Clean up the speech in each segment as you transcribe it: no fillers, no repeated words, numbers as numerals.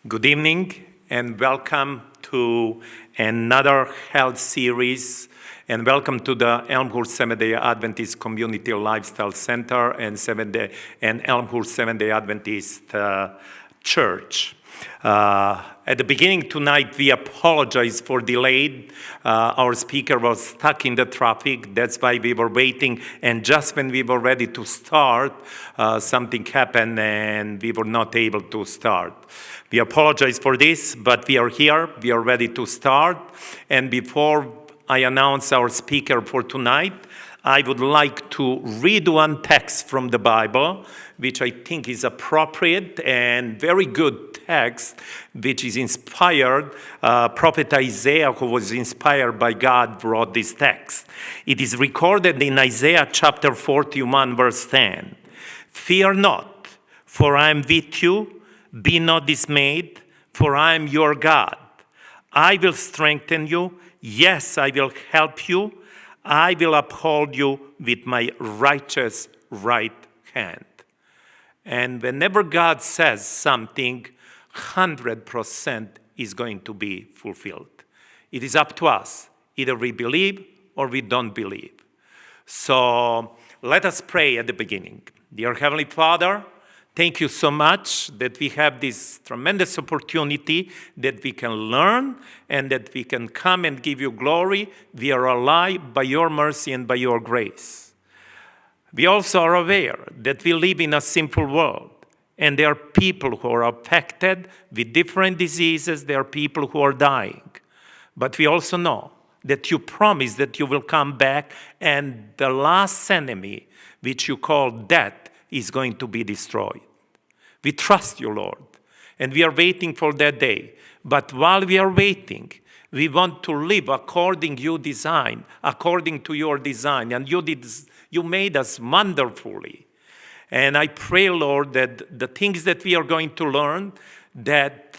Good evening and welcome to another health series, and welcome to the Elmhurst Seventh-day Adventist Community Lifestyle Center and Elmhurst Seventh-day Adventist Church. At the beginning tonight, we apologize for delayed. Our speaker was stuck in the traffic. That's why we were waiting. And just when we were ready to start, something happened and we were not able to start. We apologize for this, but we are here. We are ready to start. And before I announce our speaker for tonight, I would like to read one text from the Bible, which I think is appropriate and very good text, which is inspired. Prophet Isaiah, who was inspired by God, wrote this text. It is recorded in Isaiah chapter 41, verse 10. Fear not, for I am with you. Be not dismayed, for I am your God. I will strengthen you. Yes, I will help you. I will uphold you with my righteous right hand. And whenever God says something, 100% is going to be fulfilled. It is up to us. Either we believe or we don't believe. So let us pray at the beginning. Dear Heavenly Father, thank you so much that we have this tremendous opportunity that we can learn and that we can come and give you glory. We are alive by your mercy and by your grace. We also are aware that we live in a sinful world, and there are people who are affected with different diseases. There are people who are dying. But we also know that you promise that you will come back and the last enemy, which you call death, is going to be destroyed. We trust you, Lord, and we are waiting for that day. But while we are waiting, we want to live according to your design, and you made us wonderfully. And I pray, Lord, that the things that we are going to learn, that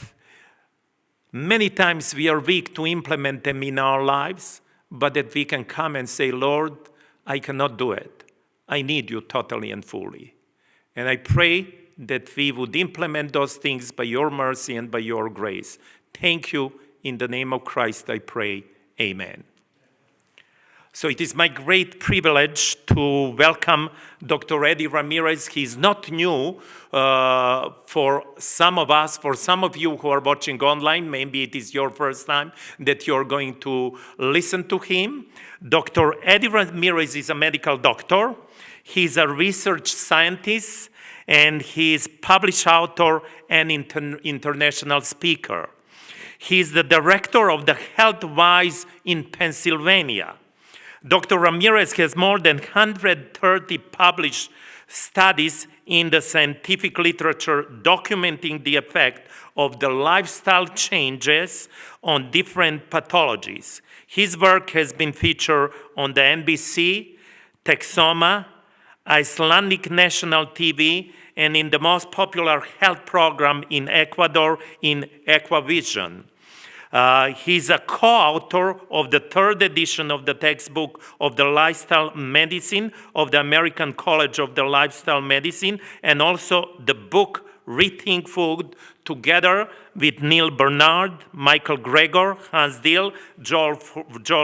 many times we are weak to implement them in our lives, but that we can come and say, Lord, I cannot do it. I need you totally and fully. And I pray that we would implement those things by your mercy and by your grace. Thank you. In the name of Christ, I pray. Amen. So it is my great privilege to welcome Dr. Eddie Ramirez. He's not new for some of us, for some of you who are watching online. Maybe it is your first time that you're going to listen to him. Dr. Eddie Ramirez is a medical doctor. He's a research scientist, and he's published author and international speaker. He's the director of the HealthWise in Pennsylvania. Dr. Ramirez has more than 130 published studies in the scientific literature documenting the effect of the lifestyle changes on different pathologies. His work has been featured on the NBC, Texoma, Icelandic National TV, and in the most popular health program in Ecuador, in Ecuavision. He's a co-author of the third edition of the textbook of the lifestyle medicine of the American College of the Lifestyle Medicine, and also the book Rethink Food, together with Neal Barnard, Michael Greger, Hans Diehl, Joel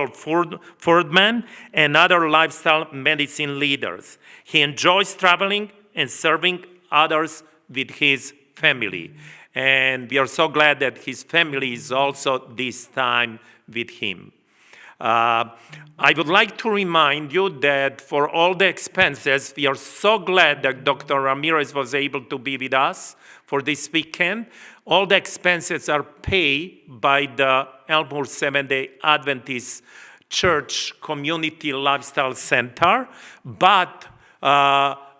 Furhman, and other lifestyle medicine leaders. He enjoys traveling and serving others with his family. And we are so glad that his family is also this time with him. I would like to remind you that for all the expenses, we are so glad that Dr. Ramirez was able to be with us for this weekend. All the expenses are paid by the Elmhurst Seventh-day Adventist Church Community Lifestyle Center, but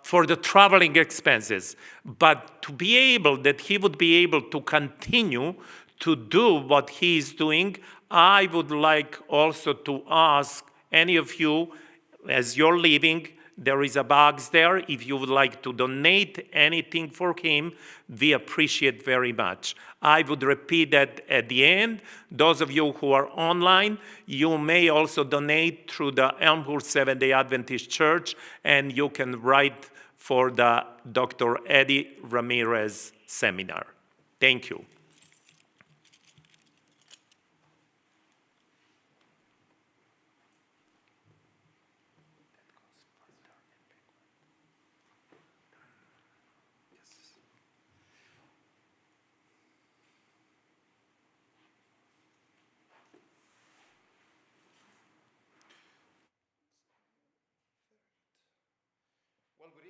for the traveling expenses. But to be able, that he would be able to continue to do what he is doing, I would like also to ask any of you, as you're leaving, there is a box there. If you would like to donate anything for him, we appreciate very much. I would repeat that at the end. Those of you who are online, you may also donate through the Elmhurst Seventh-day Adventist Church, and you can write for the Dr. Eddie Ramirez seminar. Thank you.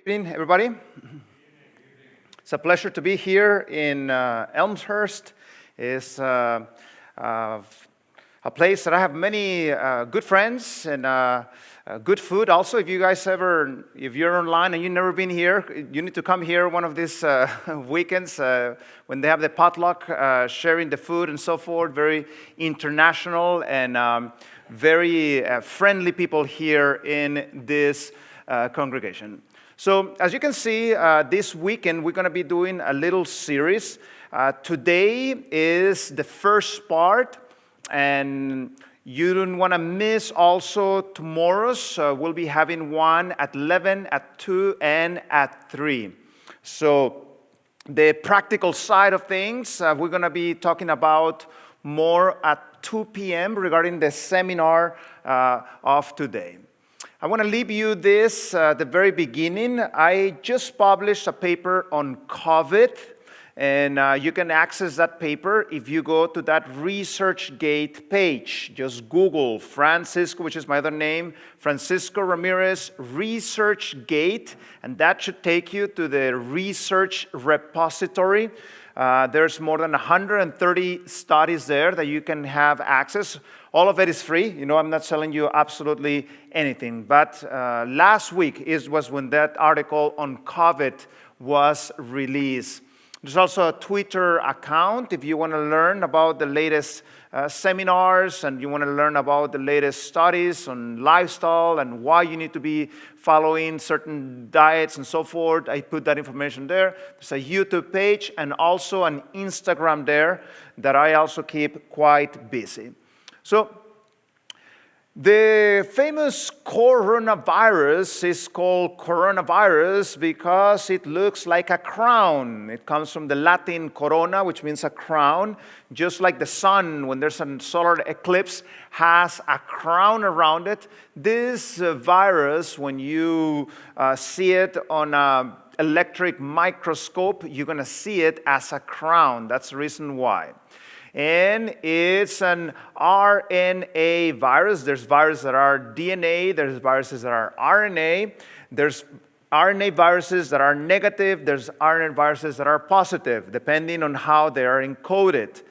Good evening, everybody. It's a pleasure to be here in Elmhurst. It's a place that I have many good friends and good food. Also, if you're online and you've never been here, you need to come here one of these weekends when they have the potluck, sharing the food and so forth. Very international and very friendly people here in this congregation. So as you can see, this weekend we're going to be doing a little series. Today is the first part, and you don't want to miss also tomorrow's. We'll be having one at 11, at 2, and at 3. So the practical side of things, we're going to be talking about more at 2 p.m. regarding the seminar of today. I want to leave you this at the very beginning. I just published a paper on COVID, and you can access that paper if you go to that ResearchGate page. Just Google Francisco, which is my other name, Francisco Ramirez ResearchGate, and that should take you to the research repository. There's more than 130 studies there that you can have access. All of it is free. You know, I'm not selling you absolutely anything. But last week was when that article on COVID was released. There's also a Twitter account if you want to learn about the latest seminars and you want to learn about the latest studies on lifestyle and why you need to be following certain diets and so forth. I put that information there. There's a YouTube page and also an Instagram there that I also keep quite busy. So the famous coronavirus is called coronavirus because it looks like a crown. It comes from the Latin corona, which means a crown. Just like the sun, when there's a solar eclipse, has a crown around it. This virus, when you see it on an electric microscope, you're going to see it as a crown. That's the reason why. And it's an RNA virus. There's viruses that are DNA. There's viruses that are RNA. There's RNA viruses that are negative. There's RNA viruses that are positive, depending on how they are encoded.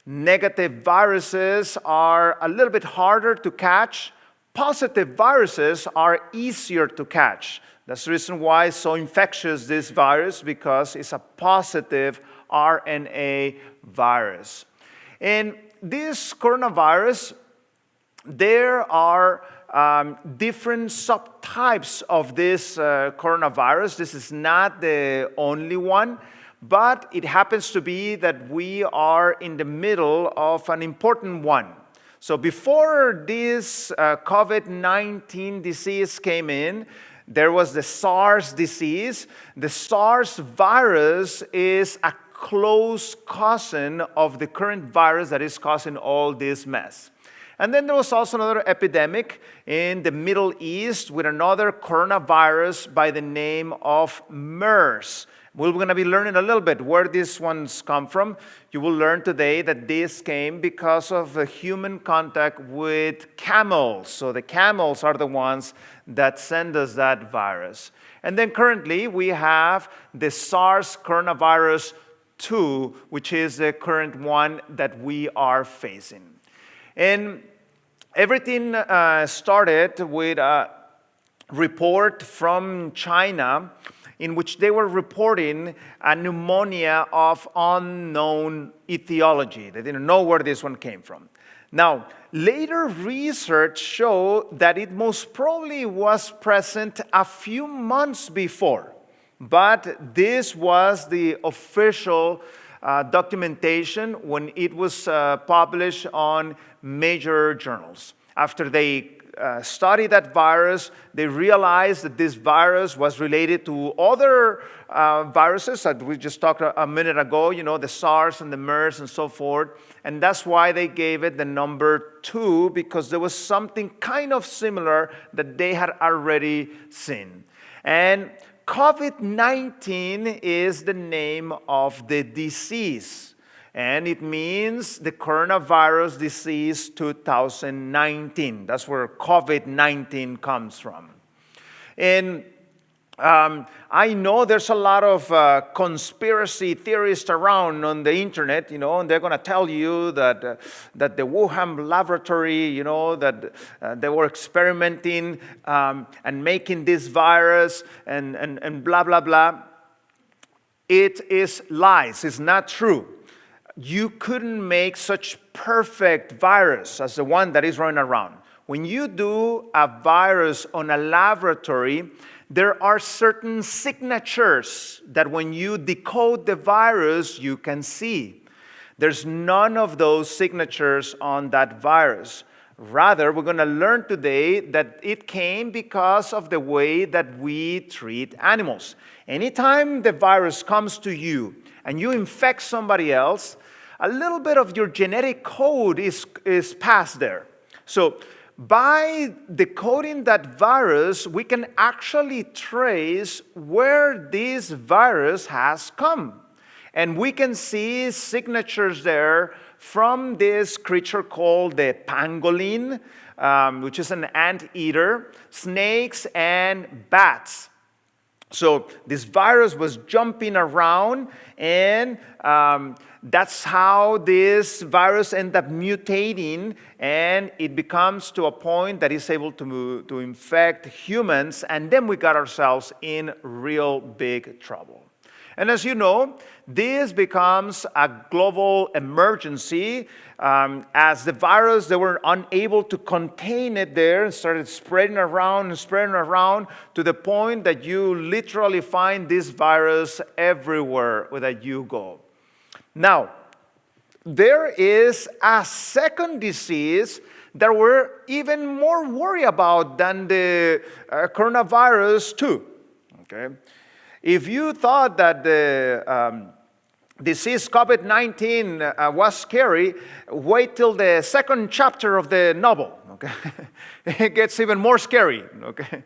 Negative viruses are a little bit harder to catch. Positive viruses are easier to catch. That's the reason why it's so infectious, this virus, because it's a positive RNA virus. And this coronavirus, there are different subtypes of this coronavirus. This is not the only one, but it happens to be that we are in the middle of an important one. So before this COVID-19 disease came in, there was the SARS disease. The SARS virus is a close cousin of the current virus that is causing all this mess. And then there was also another epidemic in the Middle East with another coronavirus by the name of MERS. We're going to be learning a little bit where these ones come from. You will learn today that this came because of the human contact with camels. So the camels are the ones that send us that virus. And then currently we have the SARS coronavirus 2, which is the current one that we are facing. And everything started with a report from China in which they were reporting a pneumonia of unknown etiology. They didn't know where this one came from. Now, later research showed that it most probably was present a few months before. But this was the official documentation when it was published on major journals. After they studied that virus, they realized that this virus was related to other viruses that we just talked a minute ago, you know, the SARS and the MERS and so forth. And that's why they gave it the number 2, because there was something kind of similar that they had already seen. And COVID-19 is the name of the disease, and it means the coronavirus disease 2019. That's where COVID-19 comes from. And I know there's a lot of conspiracy theorists around on the internet, and they're going to tell you that the Wuhan laboratory, that they were experimenting and making this virus and blah, blah, blah. It is lies. It's not true. You couldn't make such perfect virus as the one that is running around. When you do a virus on a laboratory, there are certain signatures that when you decode the virus, you can see. There's none of those signatures on that virus. Rather, we're going to learn today that it came because of the way that we treat animals. Anytime the virus comes to you and you infect somebody else, a little bit of your genetic code is passed there. So, by decoding that virus, we can actually trace where this virus has come. And we can see signatures there from this creature called the pangolin, which is an anteater, snakes, and bats. So this virus was jumping around, and that's how this virus ends up mutating, and it becomes to a point that it's able to infect humans, and then we got ourselves in real big trouble. And as you know, this becomes a global emergency. As the virus, they were unable to contain it there and started spreading around to the point that you literally find this virus everywhere that you go. Now, there is a second disease that we're even more worried about than the coronavirus too. Okay? If you thought that the disease COVID-19 was scary, wait till the second chapter of the novel. Okay? It gets even more scary. Okay?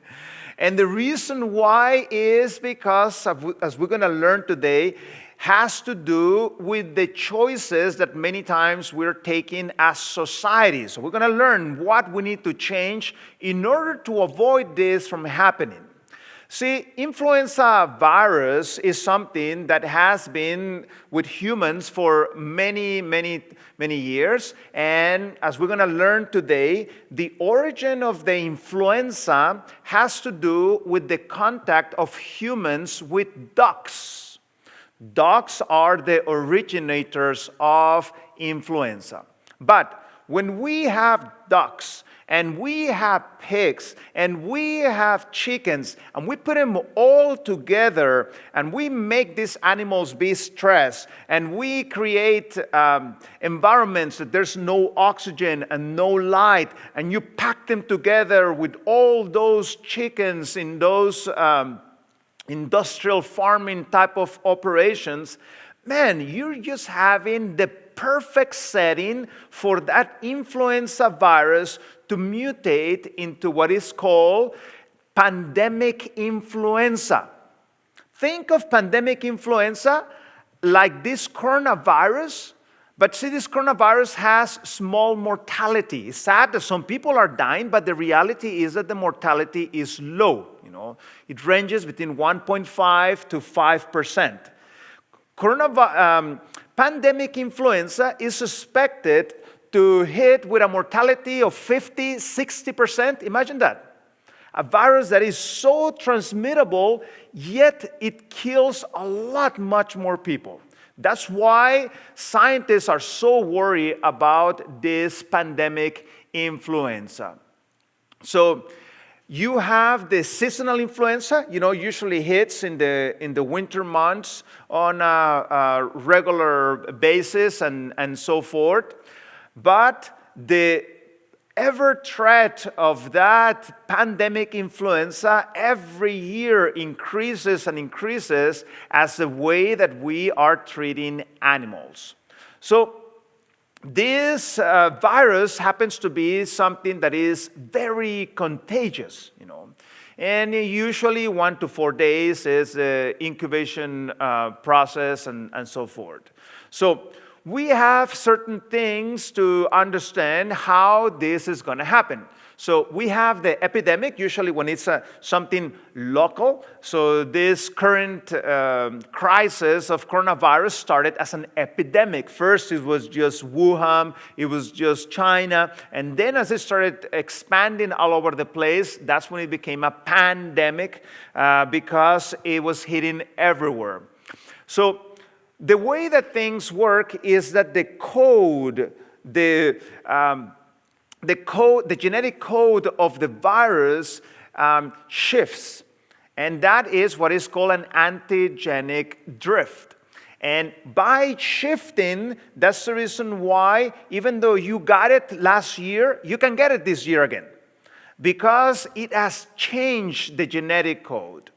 And the reason why is because, as we're going to learn today, has to do with the choices that many times we're taking as society. So we're going to learn what we need to change in order to avoid this from happening. See, influenza virus is something that has been with humans for many, many, many years. And as we're going to learn today, the origin of the influenza has to do with the contact of humans with ducks. Ducks are the originators of influenza. But when we have ducks, and we have pigs, and we have chickens, and we put them all together, and we make these animals be stressed, and we create environments that there's no oxygen and no light, and you pack them together with all those chickens in those industrial farming type of operations, man, you're just having the perfect setting for that influenza virus to mutate into what is called pandemic influenza. Think of pandemic influenza like this coronavirus, but see, this coronavirus has small mortality. It's sad that some people are dying, but the reality is that the mortality is low. It ranges between 1.5 to 5%. Pandemic influenza is suspected to hit with a mortality of 50, 60%. Imagine that. A virus that is so transmittable, yet it kills a lot, much more people. That's why scientists are so worried about this pandemic influenza. So, you have the seasonal influenza, usually hits in the winter months on a regular basis and so forth. But the ever threat of that pandemic influenza every year increases and increases as the way that we are treating animals. So, this virus happens to be something that is very contagious, And usually 1 to 4 days is the incubation process and so forth. So we have certain things to understand how this is going to happen. So we have the epidemic, usually when it's something local. So this current crisis of coronavirus started as an epidemic. First, it was just Wuhan, it was just China, and then as it started expanding all over the place, that's when it became a pandemic because it was hitting everywhere. So the way that things work is that the code, the genetic code of the virus shifts. And that is what is called an antigenic drift. And by shifting, that's the reason why, even though you got it last year, you can get it this year again. Because it has changed the genetic code.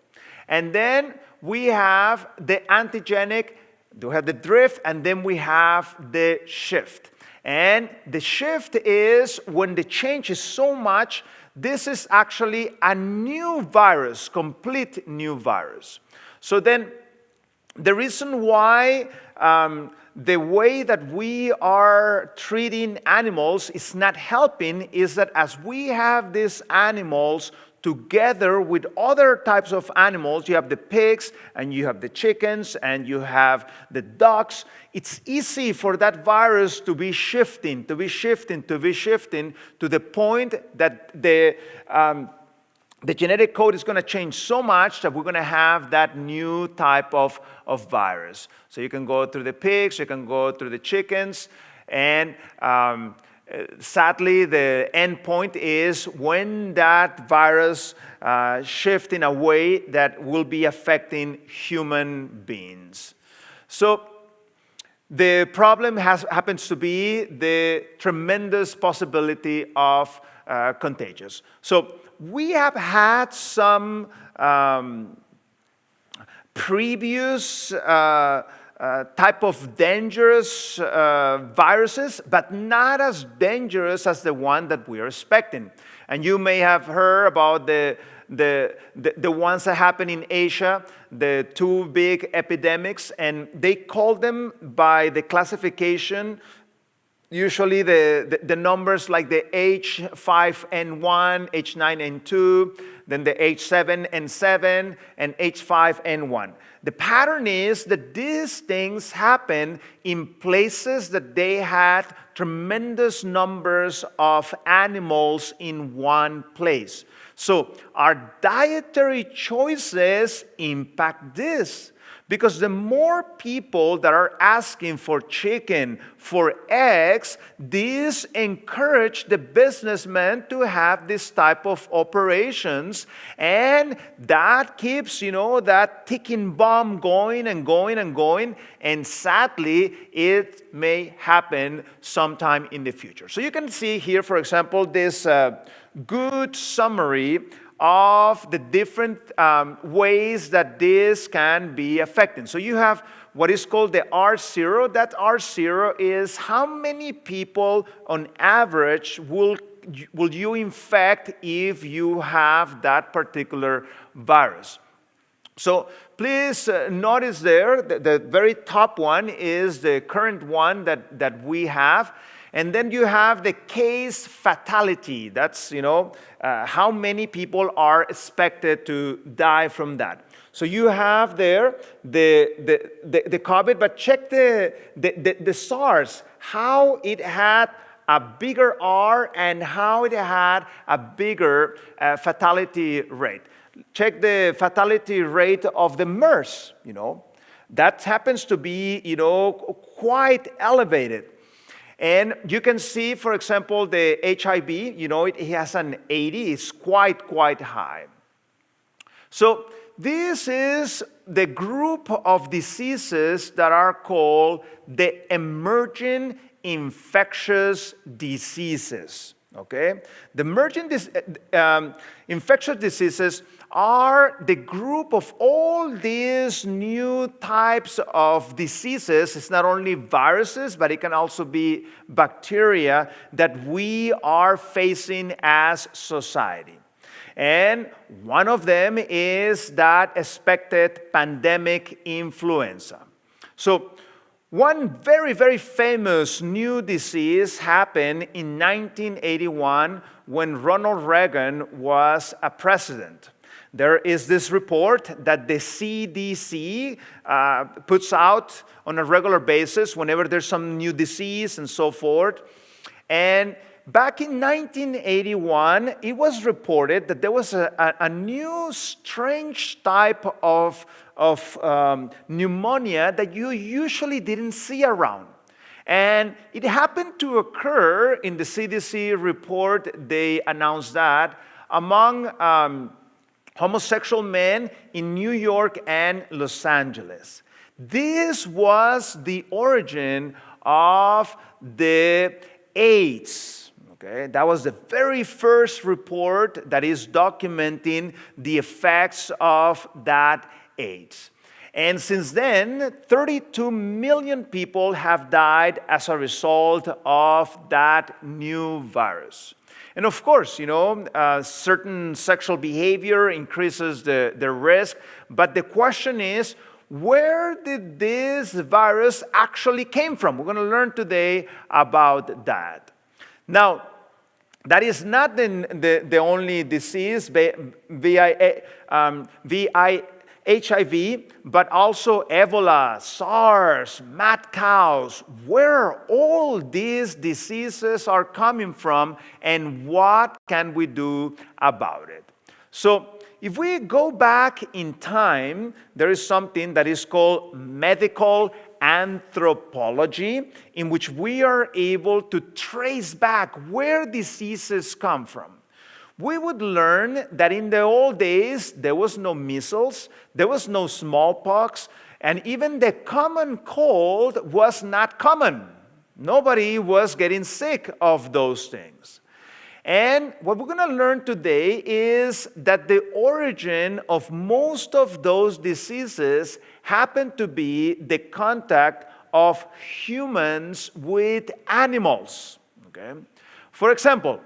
And then we have the antigenic, we have the drift, and then we have the shift. And the shift is when the change is so much, this is actually a new virus, complete new virus. So then the reason why the way that we are treating animals is not helping is that as we have these animals together with other types of animals, you have the pigs and you have the chickens and you have the ducks, it's easy for that virus to be shifting to the point that the genetic code is going to change so much that we're going to have that new type of virus. So you can go through the pigs, you can go through the chickens, and sadly, the end point is when that virus shifts in a way that will be affecting human beings. So the problem happens to be the tremendous possibility of contagious. So we have had some previous type of dangerous viruses, but not as dangerous as the one that we are expecting. And you may have heard about the ones that happen in Asia, the two big epidemics, and they call them by the classification, usually the numbers like the H5N1, H9N2, then the H7N7, and H5N1. The pattern is that these things happen in places that they had tremendous numbers of animals in one place. So our dietary choices impact this. Because the more people that are asking for chicken, for eggs, these encourage the businessmen to have this type of operations. And that keeps, that ticking bomb going and going and going. And sadly, it may happen sometime in the future. So you can see here, for example, this good summary of the different ways that this can be affected. So you have what is called the R0. That R0 is how many people on average will you infect if you have that particular virus. So please notice there, the very top one is the current one that we have. And then you have the case fatality. That's, how many people are expected to die from that. So you have there the COVID, but check the SARS, how it had a bigger R and how it had a bigger fatality rate. Check the fatality rate of the MERS, That happens to be, quite elevated. And you can see, for example, the HIV, it has an 80, it's quite high. So this is the group of diseases that are called the emerging infectious diseases. Okay? The emerging infectious diseases are the group of all these new types of diseases. It's not only viruses, but it can also be bacteria that we are facing as society. And one of them is that expected pandemic influenza. So One very, very famous new disease happened in 1981 when Ronald Reagan was a president. There is this report that the CDC puts out on a regular basis whenever there's some new disease and so forth. And back in 1981, it was reported that there was a new strange type of pneumonia that you usually didn't see around. And it happened to occur in the CDC report. They announced that among homosexual men in New York and Los Angeles. This was the origin of the AIDS. Okay? That was the very first report that is documenting the effects of that AIDS. And since then, 32 million people have died as a result of that new virus. And of course, certain sexual behavior increases the risk. But the question is, where did this virus actually came from? We're going to learn today about that. Now, that is not the only disease, HIV, but also Ebola, SARS, mad cows, where all these diseases are coming from and what can we do about it. So if we go back in time, there is something that is called medical anthropology, in which we are able to trace back where diseases come from. We would learn that in the old days, there was no measles, there was no smallpox, and even the common cold was not common. Nobody was getting sick of those things. And what we're going to learn today is that the origin of most of those diseases happen to be the contact of humans with animals. Okay? For example,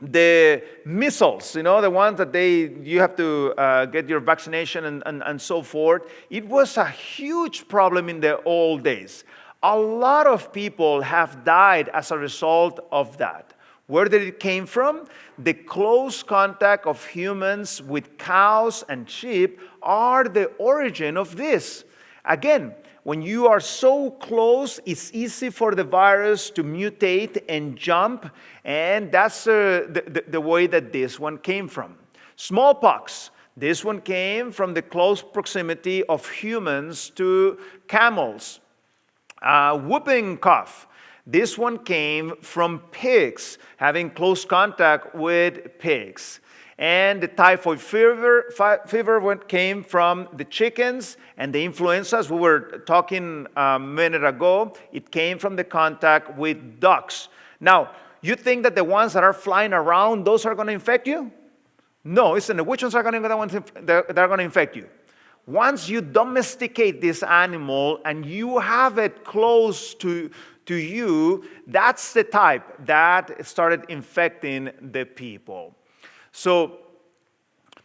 the measles, the ones that you have to get your vaccination and so forth, it was a huge problem in the old days. A lot of people have died as a result of that. Where did it came from? The close contact of humans with cows and sheep are the origin of this. Again, when you are so close, it's easy for the virus to mutate and jump, and that's the way that this one came from. Smallpox, this one came from the close proximity of humans to camels. Whooping cough, this one came from pigs, having close contact with pigs. And the typhoid fever came from the chickens, and the influenzas, we were talking a minute ago, it came from the contact with ducks. Now, you think that the ones that are flying around, those are going to infect you? No, listen, which ones are going to infect you? Once you domesticate this animal and you have it close to you, that's the type that started infecting the people. So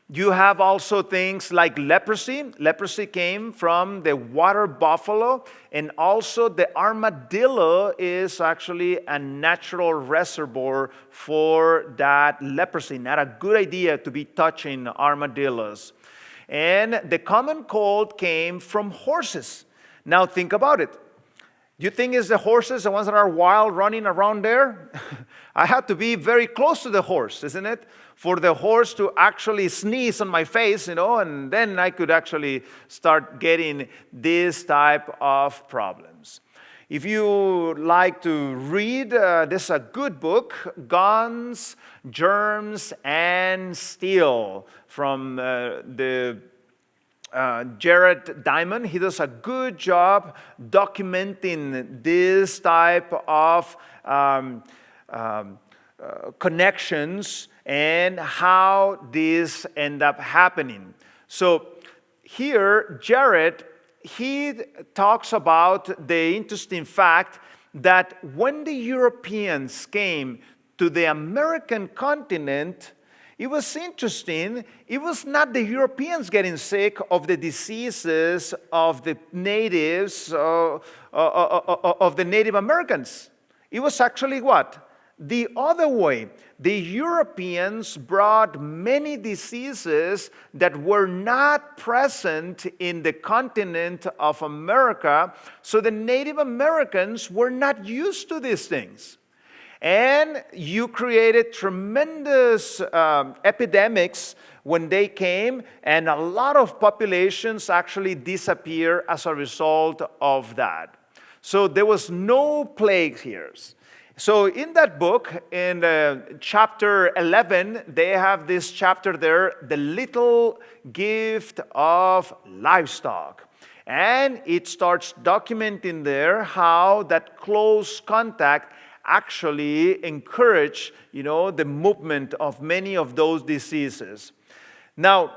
you have also things like leprosy. Leprosy came from the water buffalo, and also the armadillo is actually a natural reservoir for that leprosy. Not a good idea to be touching armadillos. And the common cold came from horses. Now think about it. Do you think it's the horses, the ones that are wild running around there? I have to be very close to the horse, isn't it? For the horse to actually sneeze on my face, and then I could actually start getting this type of problems. If you like to read, this is a good book, Guns, Germs, and Steel, from Jared Diamond. He does a good job documenting this type of connections and how these end up happening. So here, Jared, he talks about the interesting fact that when the Europeans came to the American continent, It was interesting. It was not the Europeans getting sick of the diseases of the natives, of the Native Americans. It was actually what? The other way. The Europeans brought many diseases that were not present in the continent of America, so the Native Americans were not used to these things. And you created tremendous epidemics when they came, and a lot of populations actually disappear as a result of that. So there was no plague here. So in that book, in chapter 11, they have this chapter there, The Little Gift of Livestock. And it starts documenting there how that close contact actually encourage, the movement of many of those diseases. Now,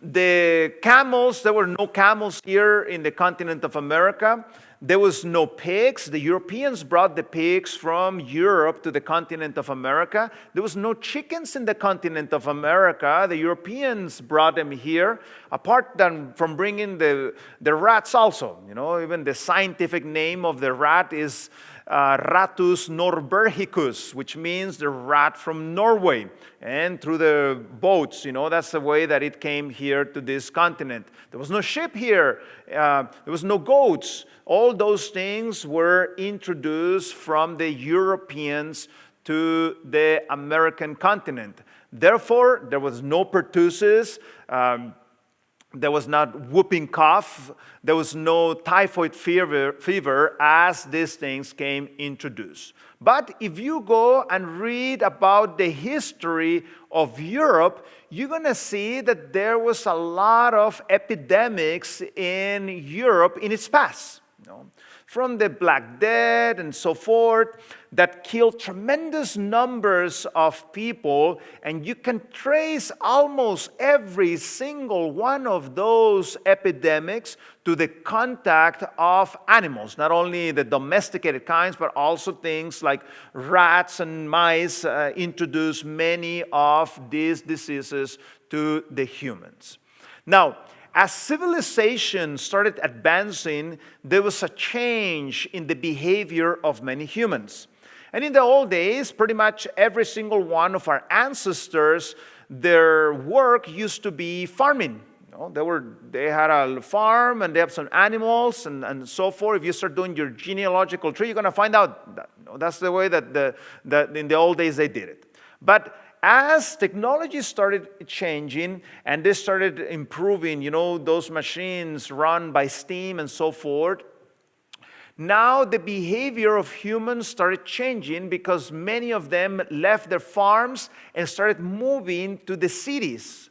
the camels, there were no camels here in the continent of America. There was no pigs. The Europeans brought the pigs from Europe to the continent of America. There was no chickens in the continent of America. The Europeans brought them here, apart from bringing the rats also. Even the scientific name of the rat is Ratus norbergicus, which means the rat from Norway. And through the boats, that's the way that it came here to this continent. There was no sheep here. There was no goats. All those things were introduced from the Europeans to the American continent. Therefore, there was no pertussis. There was not whooping cough. There was no typhoid fever as these things came introduced. But if you go and read about the history of Europe, you're going to see that there was a lot of epidemics in Europe in its past. From the Black Death and so forth, that killed tremendous numbers of people, and you can trace almost every single one of those epidemics to the contact of animals, not only the domesticated kinds, but also things like rats and mice introduce many of these diseases to the humans. Now, as civilization started advancing, there was a change in the behavior of many humans. And in the old days, pretty much every single one of our ancestors, their work used to be farming. They had a farm and they have some animals and so forth. If you start doing your genealogical tree, you're going to find out that's the way that in the old days they did it. But as technology started changing and they started improving, those machines run by steam and so forth, now the behavior of humans started changing because many of them left their farms and started moving to the cities.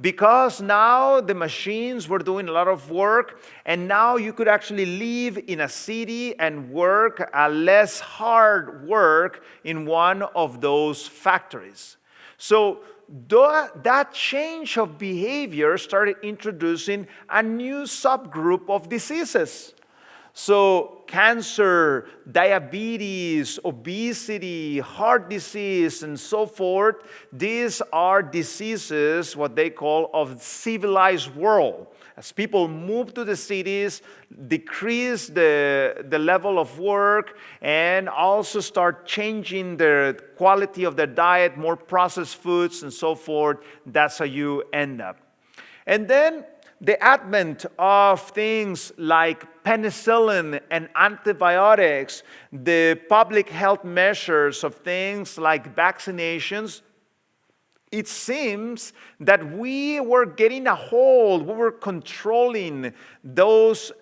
Because now the machines were doing a lot of work, and now you could actually live in a city and work a less hard work in one of those factories. So that change of behavior started introducing a new subgroup of diseases. So cancer, diabetes, obesity, heart disease, and so forth, these are diseases, what they call of civilized world. As people move to the cities, decrease the level of work, and also start changing the quality of their diet, more processed foods, and so forth, that's how you end up. And then the advent of things like penicillin and antibiotics, the public health measures of things like vaccinations, it seems that we were getting a hold, we were controlling those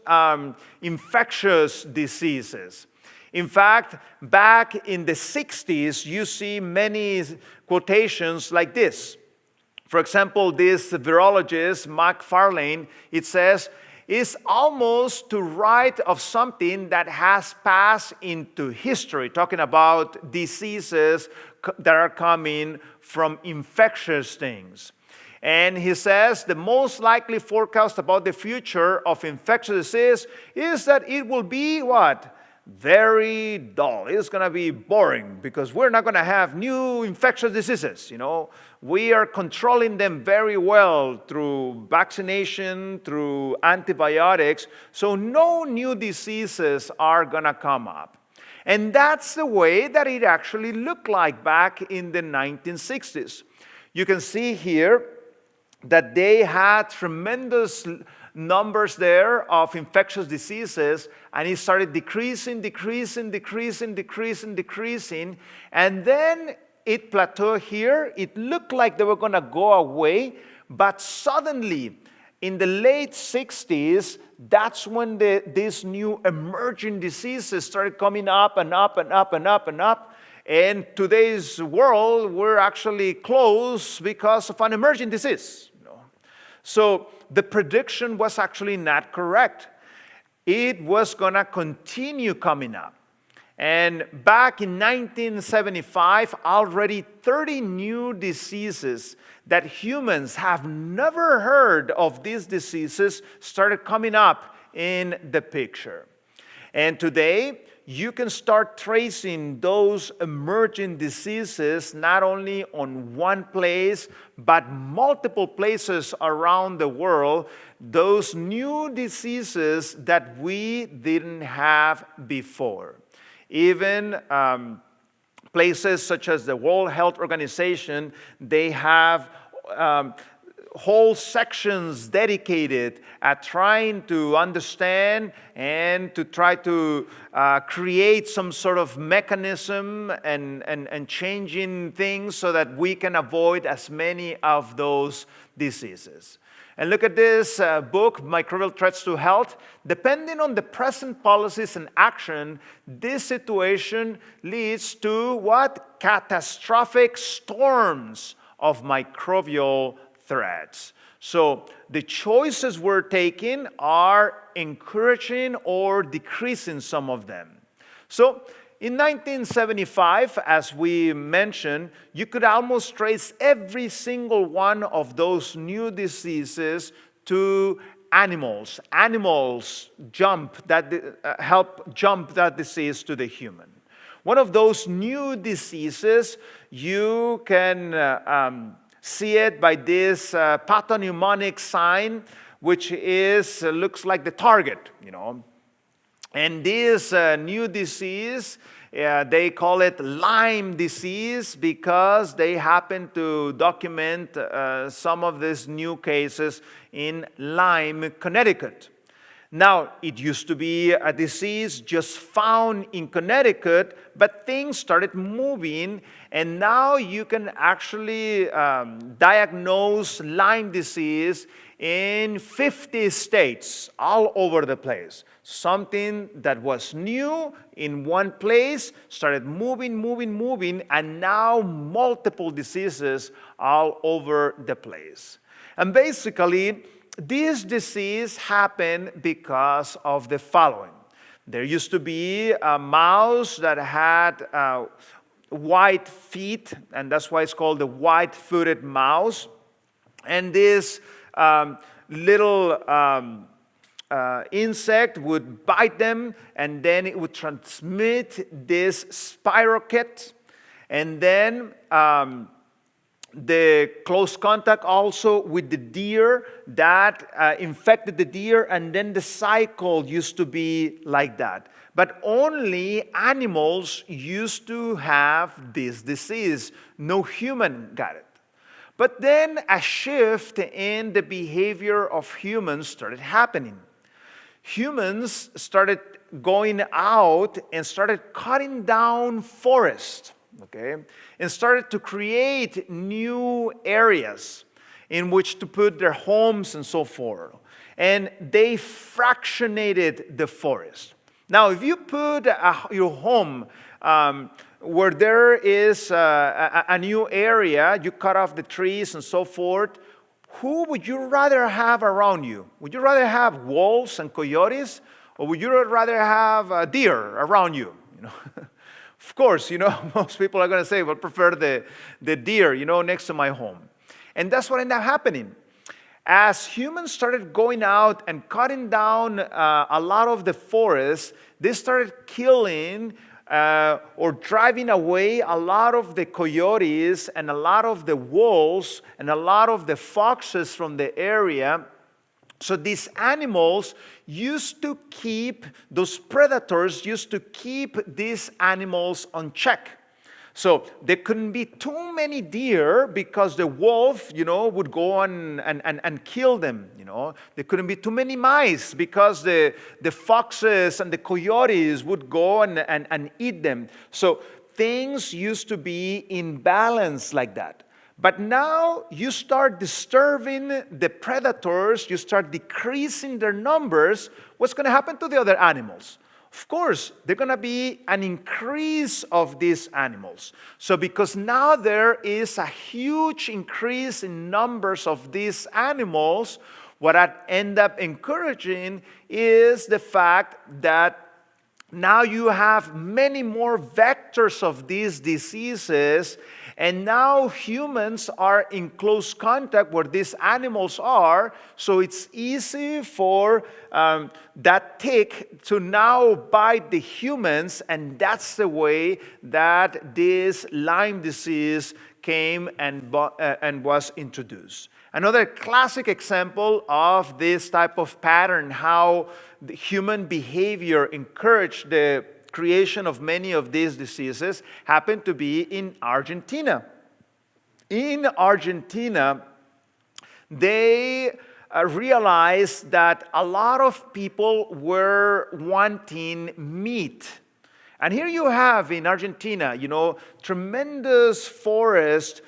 infectious diseases. In fact, back in the 60s, you see many quotations like this. For example, this virologist, McFarlane, it says, is almost to write of something that has passed into history, talking about diseases that are coming from infectious things. And he says the most likely forecast about the future of infectious disease is that it will be what? very dull. It's going to be boring because we're not going to have new infectious diseases. We are controlling them very well through vaccination, through antibiotics. So no new diseases are going to come up. And that's the way that it actually looked like back in the 1960s. You can see here that they had tremendous numbers there of infectious diseases, and it started decreasing, and then it plateaued here. It looked like they were going to go away, but suddenly, in the late 60s, that's when these new emerging diseases started coming up and up and up and up and up. In today's world, we're actually close because of an emerging disease. So the prediction was actually not correct. It was going to continue coming up. And back in 1975, already 30 new diseases that humans have never heard of, these diseases started coming up in the picture. And today, you can start tracing those emerging diseases not only on one place, but multiple places around the world, those new diseases that we didn't have before. Even places such as the World Health Organization, they have whole sections dedicated at trying to understand and to try to create some sort of mechanism and changing things so that we can avoid as many of those diseases. And look at this book, Microbial Threats to Health. Depending on the present policies and action, this situation leads to what? Catastrophic storms of microbial threats. So the choices we're taking are encouraging or decreasing some of them. So in 1975, as we mentioned, you could almost trace every single one of those new diseases to animals. Animals help jump that disease to the human. One of those new diseases, you can see it by this pathognomonic sign, which looks like the target, And this new disease, they call it Lyme disease because they happen to document some of these new cases in Lyme, Connecticut. Now, it used to be a disease just found in Connecticut, but things started moving, and now you can actually diagnose Lyme disease in 50 states all over the place. Something that was new in one place started moving, and now multiple diseases all over the place. And basically, this disease happened because of the following. There used to be a mouse that had white feet, and that's why it's called the white-footed mouse. And this little insect would bite them, and then it would transmit this spirochete, and then the close contact also with the deer that infected the deer, and then the cycle used to be like that. But only animals used to have this disease. No human got it. But then a shift in the behavior of humans started happening. Humans started going out and started cutting down forests. And started to create new areas in which to put their homes and so forth. And they fractionated the forest. Now, if you put your home where there is a new area, you cut off the trees and so forth, who would you rather have around you? Would you rather have wolves and coyotes, or would you rather have deer around you? Of course, most people are going to say, well, prefer the deer, next to my home. And that's what ended up happening. As humans started going out and cutting down a lot of the forests, they started killing or driving away a lot of the coyotes and a lot of the wolves and a lot of the foxes from the area. So these animals used to keep, those predators used to keep these animals on check. So there couldn't be too many deer because the wolf, would go on and kill them, There couldn't be too many mice because the foxes and the coyotes would go and eat them. So things used to be in balance like that. But now you start disturbing the predators, you start decreasing their numbers, what's going to happen to the other animals? Of course, there's going to be an increase of these animals. So because now there is a huge increase in numbers of these animals, what I end up encouraging is the fact that now you have many more vectors of these diseases, and now humans are in close contact where these animals are, so it's easy for that tick to now bite the humans, and that's the way that this Lyme disease came and was introduced. Another classic example of this type of pattern, how the human behavior encouraged the creation of many of these diseases, happened to be in Argentina. In Argentina, they realized that a lot of people were wanting meat. And here you have in Argentina, tremendous forest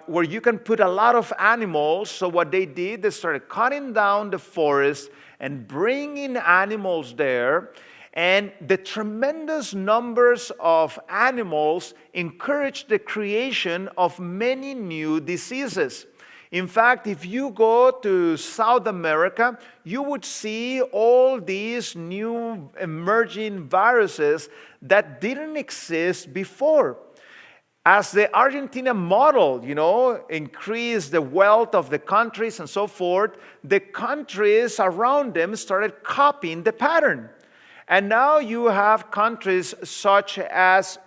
where you can put a lot of animals. So what they did, they started cutting down the forest and bringing animals there. And the tremendous numbers of animals encouraged the creation of many new diseases. In fact, if you go to South America, you would see all these new emerging viruses that didn't exist before. As the Argentina model, increased the wealth of the countries and so forth, the countries around them started copying the pattern. And now you have countries such as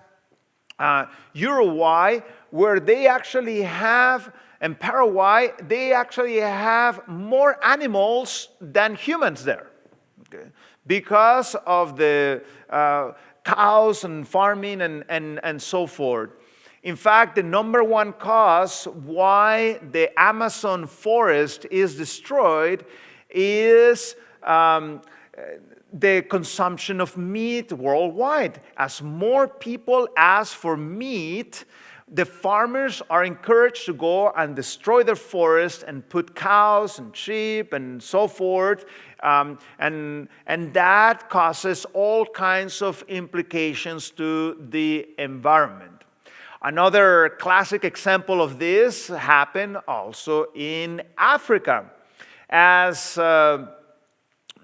Uruguay, where they actually have, and Paraguay, they actually have more animals than humans there. Okay? Because of the cows and farming and so forth. In fact, the number one cause why the Amazon forest is destroyed is the consumption of meat worldwide. As more people ask for meat, the farmers are encouraged to go and destroy their forest and put cows and sheep and so forth. And that causes all kinds of implications to the environment. Another classic example of this happened also in Africa. As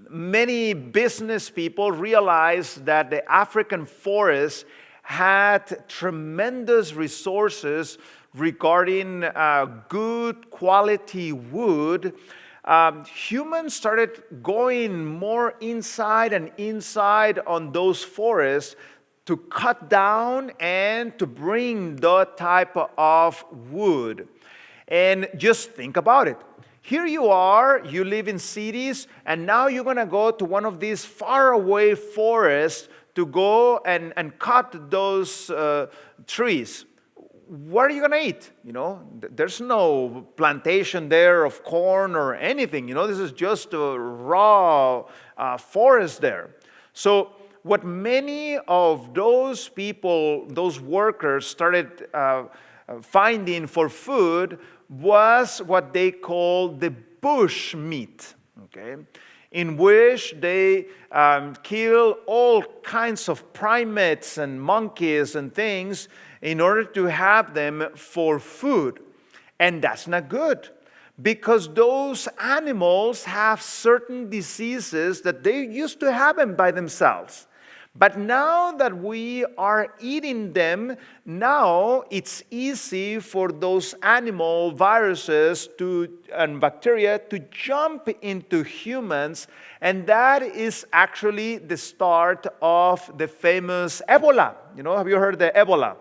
many business people realized that the African forest had tremendous resources regarding good quality wood, humans started going more inside and inside on those forests to cut down and to bring that type of wood. And just think about it. Here you are, you live in cities, and now you're going to go to one of these faraway forests to go and cut those trees. What are you going to eat? There's no plantation there of corn or anything. This is just a raw forest there. So what many of those people, those workers started finding for food was what they call the bush meat, okay? In which they kill all kinds of primates and monkeys and things in order to have them for food. And that's not good, because those animals have certain diseases that they used to have them by themselves. But now that we are eating them, now it's easy for those animal viruses and bacteria to jump into humans, and that is actually the start of the famous Ebola. Have you heard of Ebola?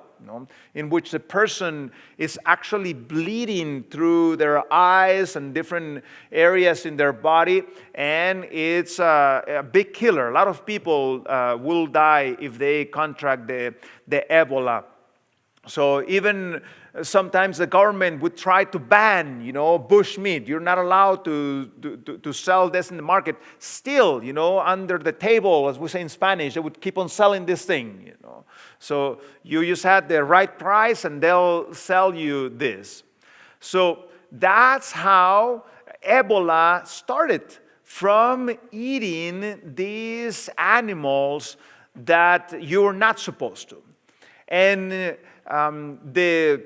In which the person is actually bleeding through their eyes and different areas in their body, and it's a big killer. A lot of people will die if they contract the Ebola. So even sometimes the government would try to ban, bush meat. You're not allowed to sell this in the market. Still, under the table, as we say in Spanish, they would keep on selling this thing, So you just had the right price and they'll sell you this. So that's how Ebola started, from eating these animals that you're not supposed to. And the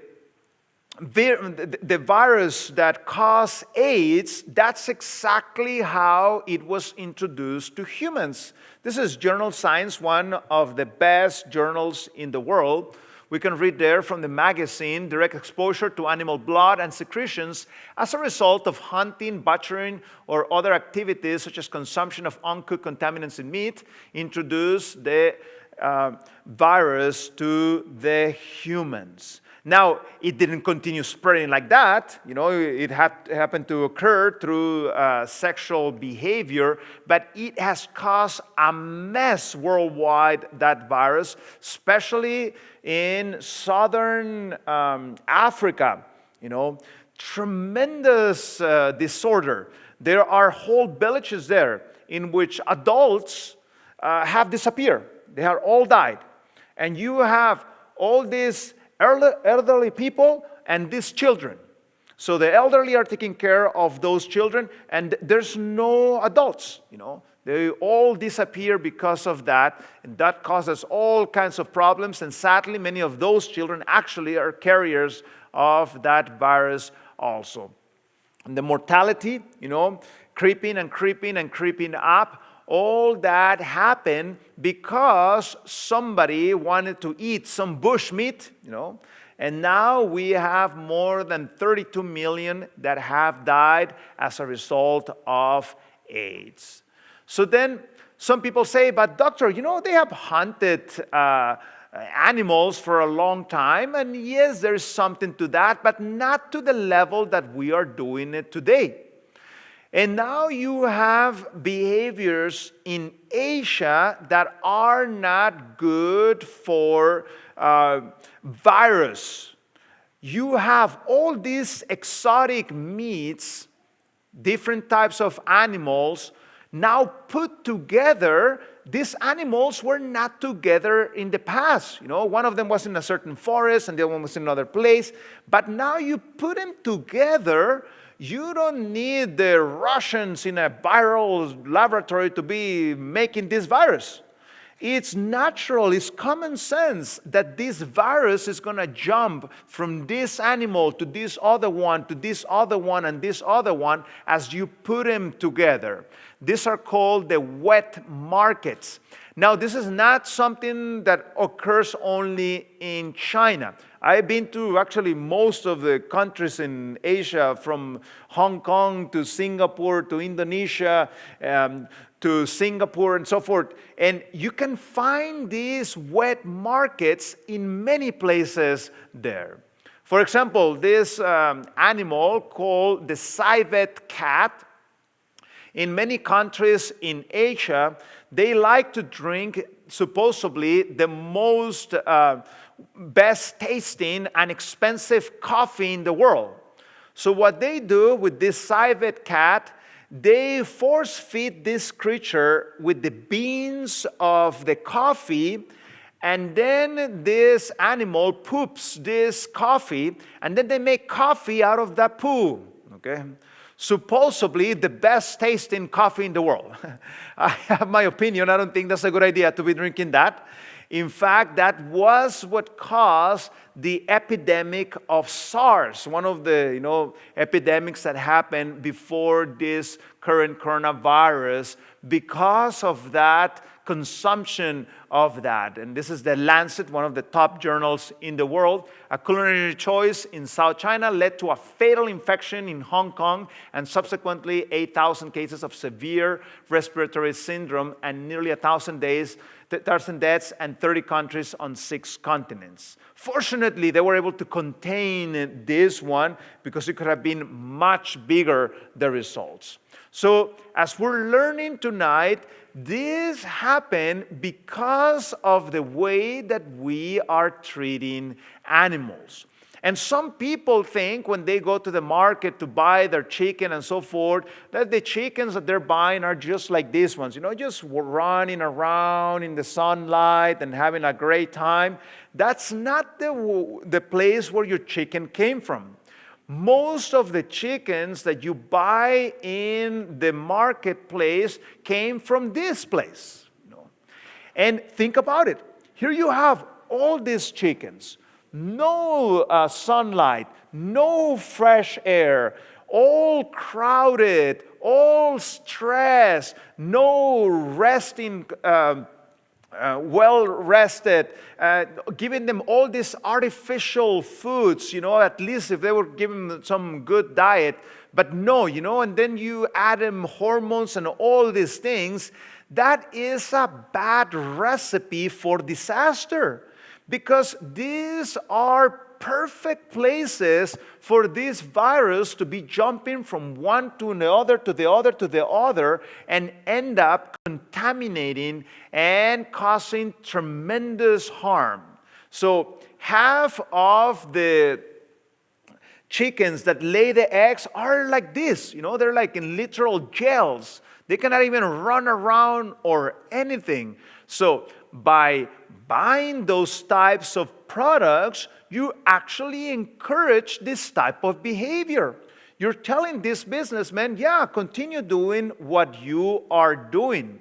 virus that caused AIDS, that's exactly how it was introduced to humans. This is Journal Science, one of the best journals in the world. We can read there from the magazine: direct exposure to animal blood and secretions as a result of hunting, butchering, or other activities such as consumption of uncooked contaminants in meat introduced the virus to the humans. Now, it didn't continue spreading like that. It happened to occur through sexual behavior, but it has caused a mess worldwide, that virus, especially in southern Africa. Tremendous disorder. There are whole villages there in which adults have disappeared. They have all died. And you have all these elderly people and these children. So the elderly are taking care of those children, and there's no adults, They all disappear because of that, and that causes all kinds of problems, and sadly, many of those children actually are carriers of that virus also. And the mortality, creeping and creeping and creeping up, all that happened because somebody wanted to eat some bush meat, and now we have more than 32 million that have died as a result of AIDS. So then some people say, but doctor, they have hunted animals for a long time, and yes, there's something to that, but not to the level that we are doing it today. And now you have behaviors in Asia that are not good for virus. You have all these exotic meats, different types of animals, now put together. These animals were not together in the past. One of them was in a certain forest and the other one was in another place. But now you put them together. You don't need the Russians in a viral laboratory to be making this virus. It's natural, it's common sense that this virus is going to jump from this animal to this other one, to this other one, and this other one as you put them together. These are called the wet markets. Now, this is not something that occurs only in China. I've been to actually most of the countries in Asia, from Hong Kong to Singapore to Indonesia, to Singapore and so forth. And you can find these wet markets in many places there. For example, this animal called the civet cat, in many countries in Asia, they like to drink supposedly the most best tasting and expensive coffee in the world. So what they do with this civet cat, they force feed this creature with the beans of the coffee, and then this animal poops this coffee, and then they make coffee out of that poo. Okay? Supposedly the best tasting coffee in the world. I have my opinion. I don't think that's a good idea to be drinking that. In fact, that was what caused the epidemic of SARS, one of the epidemics that happened before this current coronavirus, because of that consumption of that. And this is the Lancet, one of the top journals in the world. A culinary choice in South China led to a fatal infection in Hong Kong and subsequently 8,000 cases of severe respiratory syndrome and nearly 1,000 deaths and 30 countries on 6 continents. Fortunately, they were able to contain this one because it could have been much bigger, the results. So as we're learning tonight, this happened because of the way that we are treating animals. And some people think when they go to the market to buy their chicken and so forth, that the chickens that they're buying are just like these ones, just running around in the sunlight and having a great time. That's not the place where your chicken came from. Most of the chickens that you buy in the marketplace came from this place. And think about it. Here you have all these chickens. No sunlight, no fresh air, all crowded, all stressed, no resting, well rested, giving them all these artificial foods, at least if they were given them some good diet. But no, and then you add them hormones and all these things. That is a bad recipe for disaster. Because these are perfect places for this virus to be jumping from one to the other, to the other, to the other, and end up contaminating and causing tremendous harm. So half of the chickens that lay the eggs are like this. They're like in literal gels. They cannot even run around or anything. So by buying those types of products, you actually encourage this type of behavior. You're telling this businessman, continue doing what you are doing.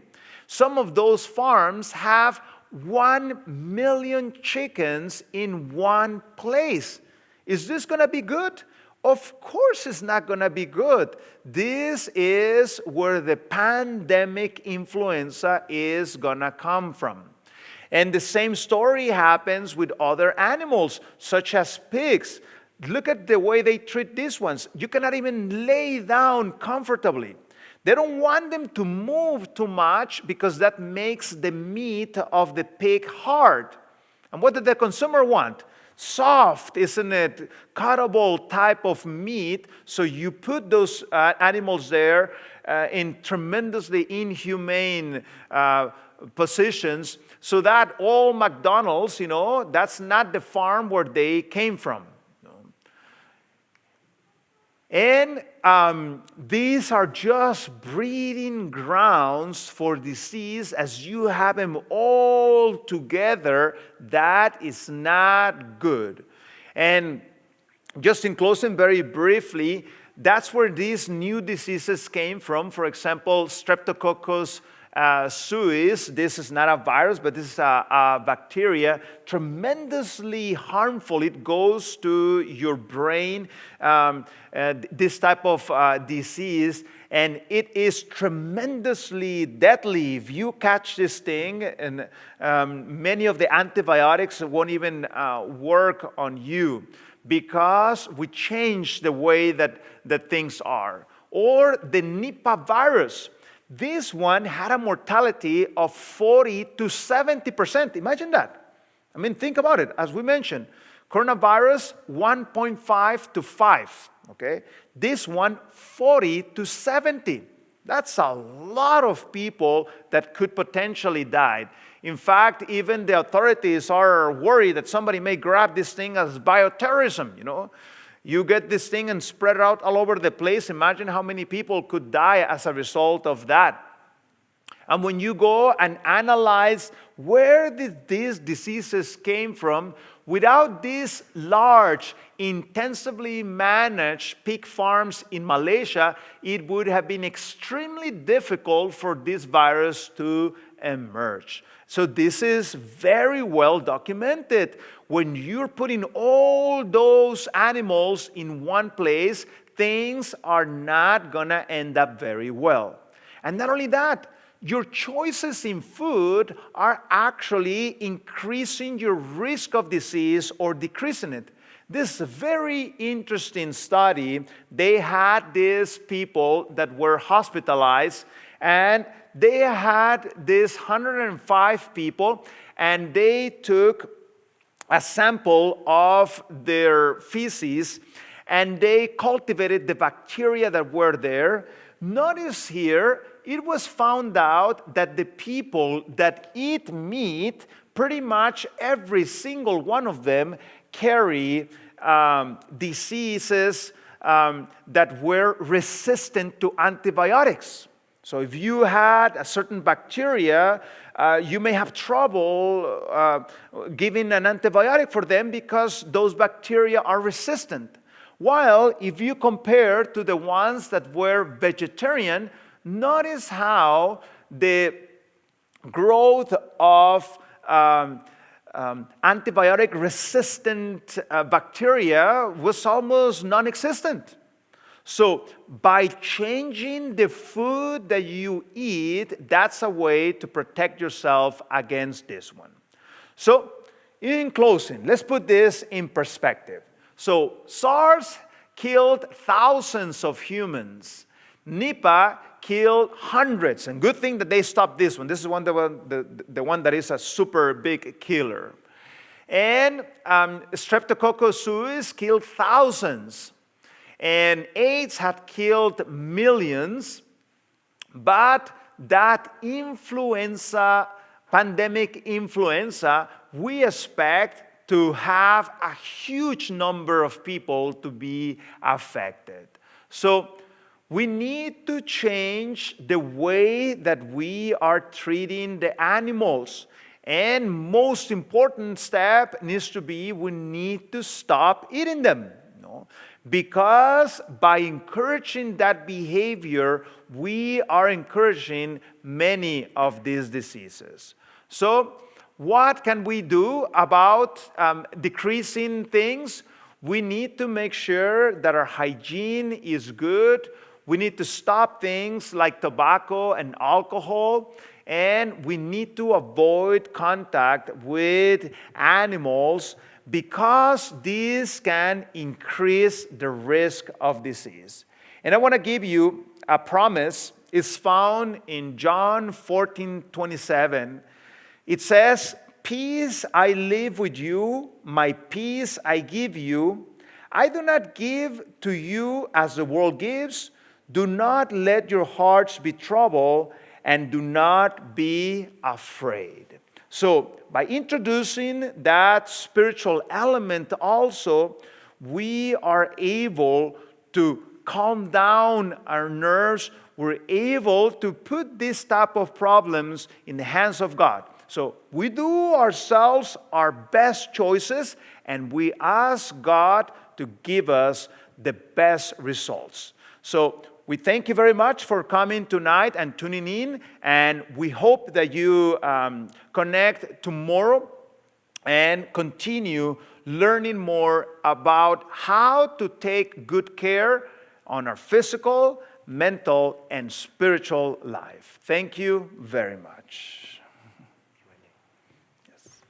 Some of those farms have 1 million chickens in one place. Is this going to be good? Of course it's not going to be good. This is where the pandemic influenza is going to come from. And the same story happens with other animals, such as pigs. Look at the way they treat these ones. You cannot even lay down comfortably. They don't want them to move too much because that makes the meat of the pig hard. And what did the consumer want? Soft, isn't it? Cuttable type of meat. So you put those animals there in tremendously inhumane positions, so that all McDonald's, that's not the farm where they came from. And these are just breeding grounds for disease as you have them all together. That is not good. And just in closing very briefly, that's where these new diseases came from. For example, Streptococcus suis, this is not a virus, but this is a bacteria, tremendously harmful. It goes to your brain, this type of disease, and it is tremendously deadly. If you catch this thing, and many of the antibiotics won't even work on you because we changed the way that things are. Or the Nipah virus. This one had a mortality of 40 to 70%. Imagine that. Think about it. As we mentioned, coronavirus, 1.5 to 5. Okay? This one, 40 to 70. That's a lot of people that could potentially die. In fact, even the authorities are worried that somebody may grab this thing as bioterrorism, You get this thing and spread it out all over the place. Imagine how many people could die as a result of that. And when you go and analyze where did these diseases came from, without these large, intensively managed pig farms in Malaysia, it would have been extremely difficult for this virus to emerge. So this is very well documented. When you're putting all those animals in one place, things are not going to end up very well. And not only that, your choices in food are actually increasing your risk of disease or decreasing it. This is a very interesting study. They had these people that were hospitalized, and they had these 105 people, and they took a sample of their feces, and they cultivated the bacteria that were there. Notice here, it was found out that the people that eat meat, pretty much every single one of them carry diseases that were resistant to antibiotics. So if you had a certain bacteria, you may have trouble giving an antibiotic for them because those bacteria are resistant. While if you compare to the ones that were vegetarian, notice how the growth of antibiotic-resistant bacteria was almost non-existent. So by changing the food that you eat, that's a way to protect yourself against this one. So in closing, let's put this in perspective. So SARS killed thousands of humans. Nipah killed hundreds, and good thing that they stopped this one. This is the one that is a super big killer. And Streptococcus suis killed thousands, and AIDS had killed millions. But that influenza, pandemic influenza, we expect to have a huge number of people to be affected. So we need to change the way that we are treating the animals. And most important step needs to be we need to stop eating them. Because by encouraging that behavior, we are encouraging many of these diseases. So what can we do about decreasing things? We need to make sure that our hygiene is good. We need to stop things like tobacco and alcohol, and we need to avoid contact with animals because this can increase the risk of disease. And I want to give you a promise. It's found in John 14:27. It says, "Peace I leave with you, my peace I give you. I do not give to you as the world gives. Do not let your hearts be troubled, and do not be afraid." So by introducing that spiritual element also, we are able to calm down our nerves. We're able to put this type of problems in the hands of God. So we do ourselves our best choices, and we ask God to give us the best results. So we thank you very much for coming tonight and tuning in, and we hope that you connect tomorrow and continue learning more about how to take good care on our physical, mental, and spiritual life. Thank you very much. Yes.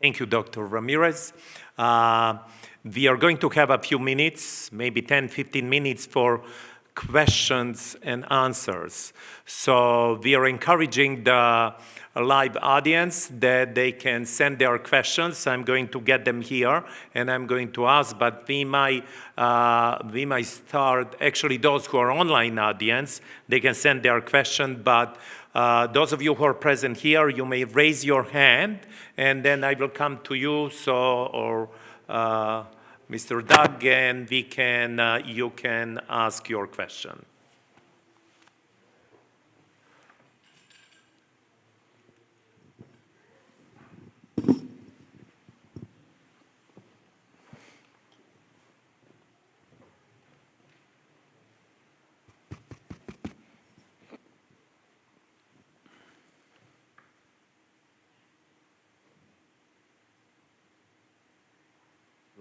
Thank you, Dr. Ramirez. We are going to have a few minutes, maybe 10, 15 minutes for questions and answers. So we are encouraging the live audience that they can send their questions. I'm going to get them here and I'm going to ask, but we might start, actually those who are online audience, they can send their question, but those of you who are present here, you may raise your hand and then I will come to you, or Mr. Doug, and you can ask your question.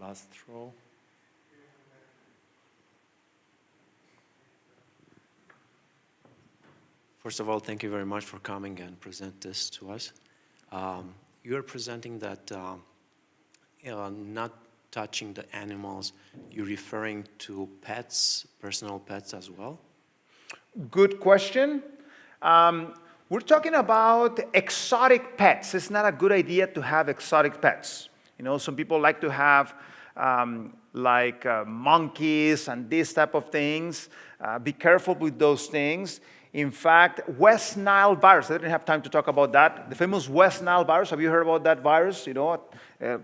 last row. First of all, thank you very much for coming and present this to us. You're presenting that not touching the animals, you're referring to pets, personal pets as well? Good question. We're talking about exotic pets. It's not a good idea to have exotic pets. You know, some people like to have monkeys and these type of things. Be careful with those things. In fact, West Nile virus, I didn't have time to talk about that. The famous West Nile virus, have you heard about that virus? You know,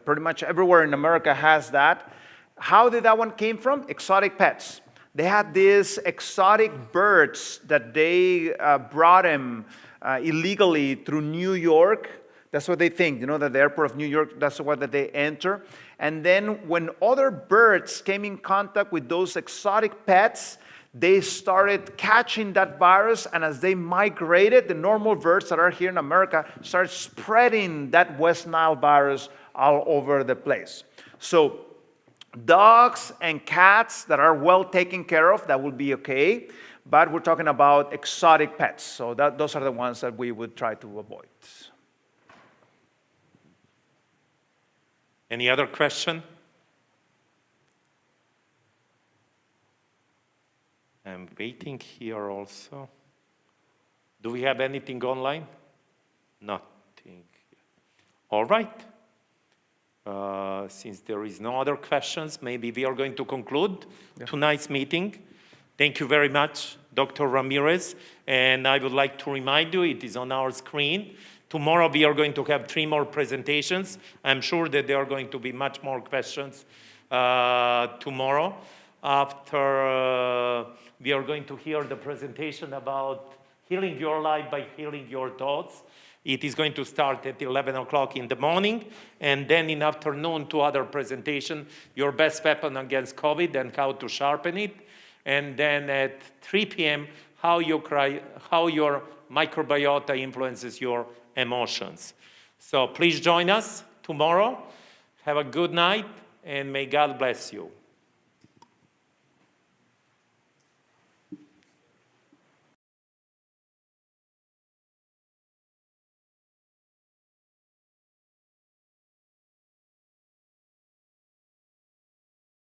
pretty much everywhere in America has that. How did that one came from? Exotic pets. They had these exotic birds that they brought them illegally through New York. That's what they think, you know, that the airport of New York, that's what that they enter. And then when other birds came in contact with those exotic pets, they started catching that virus, and as they migrated, the normal birds that are here in America started spreading that West Nile virus all over the place. So dogs and cats that are well taken care of, that will be okay, but we're talking about exotic pets. So those are the ones that we would try to avoid. Any other question? I'm waiting here also. Do we have anything online? Nothing. All right. Since there is no other questions, maybe we are going to conclude tonight's meeting. Thank you very much, Dr. Ramirez. And I would like to remind you, it is on our screen. Tomorrow we are going to have 3 more presentations. I'm sure that there are going to be much more questions tomorrow. After we are going to hear the presentation about healing your life by healing your thoughts. It is going to start at 11 o'clock in the morning, and then in afternoon, 2 other presentations, your best weapon against COVID and how to sharpen it. And then at 3 p.m., how your microbiota influences your emotions. So please join us tomorrow. Have a good night, and may God bless you.